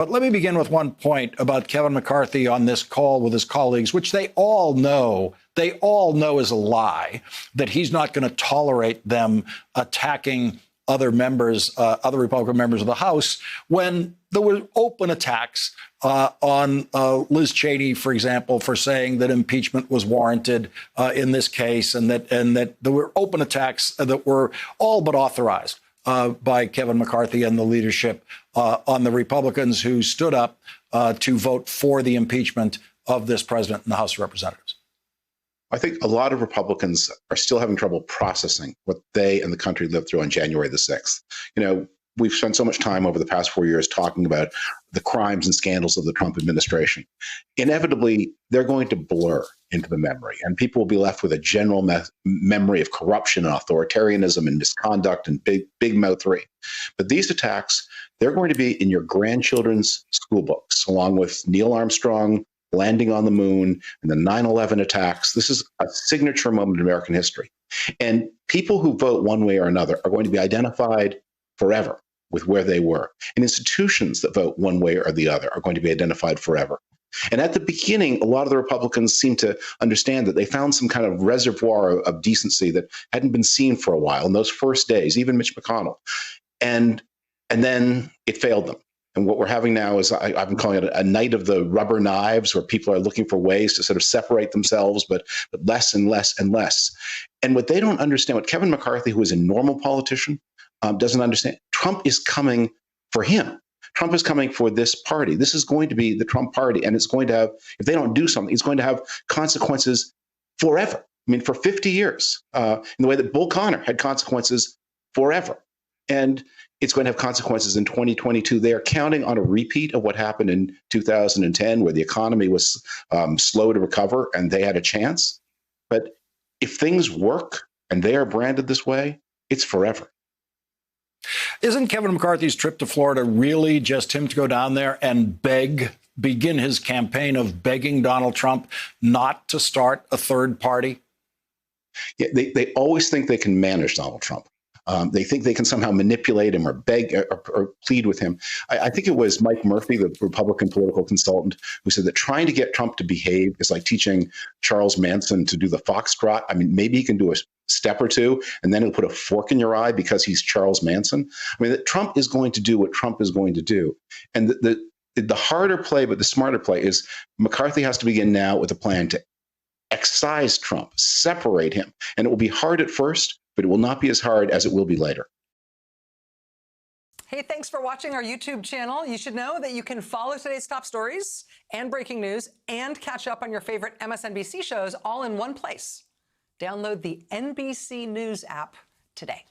But let me begin with one point about Kevin McCarthy on this call with his colleagues, which they all know is a lie, that he's not going to tolerate them attacking other members, other Republican members of the House, when there were open attacks on Liz Cheney, for example, for saying that impeachment was warranted in this case, and that there were open attacks that were all but authorized by Kevin McCarthy and the leadership on the Republicans who stood up to vote for the impeachment of this president in the House of Representatives. I think a lot of Republicans are still having trouble processing what they and the country lived through on January the 6th. You know, we've spent so much time over the past 4 years talking about the crimes and scandals of the Trump administration. Inevitably, they're going to blur into the memory, and people will be left with a general memory of corruption and authoritarianism and misconduct and big mouthery. But these attacks, they're going to be in your grandchildren's school books, along with Neil Armstrong landing on the moon and the 9/11 attacks. This is a signature moment in American history. And people who vote one way or another are going to be identified forever with where they were. And institutions that vote one way or the other are going to be identified forever. And at the beginning, a lot of the Republicans seemed to understand that they found some kind of reservoir of decency that hadn't been seen for a while in those first days, even Mitch McConnell. And then it failed them. And what we're having now is, I've been calling it a night of the rubber knives, where people are looking for ways to sort of separate themselves, but less and less and less. And what they don't understand, what Kevin McCarthy, who is a normal politician, doesn't understand, Trump is coming for him. Trump is coming for this party. This is going to be the Trump party. And it's going to have, if they don't do something, it's going to have consequences forever. I mean, for 50 years, in the way that Bull Connor had consequences forever. And it's going to have consequences in 2022. They are counting on a repeat of what happened in 2010, where the economy was slow to recover and they had a chance. But if things work and they are branded this way, it's forever. Isn't Kevin McCarthy's trip to Florida really just him to go down there and begin his campaign of begging Donald Trump not to start a third party? Yeah, they always think they can manage Donald Trump. They think they can somehow manipulate him or beg or plead with him. I think it was Mike Murphy, the Republican political consultant, who said that trying to get Trump to behave is like teaching Charles Manson to do the foxtrot. I mean, maybe he can do a step or two, and then he'll put a fork in your eye because he's Charles Manson. I mean, that Trump is going to do what Trump is going to do. And the harder play, but the smarter play, is McCarthy has to begin now with a plan to excise Trump, separate him. And it will be hard at first, but it will not be as hard as it will be later. Hey, thanks for watching our YouTube channel. You should know that you can follow today's top stories and breaking news and catch up on your favorite MSNBC shows all in one place. Download the NBC News app today.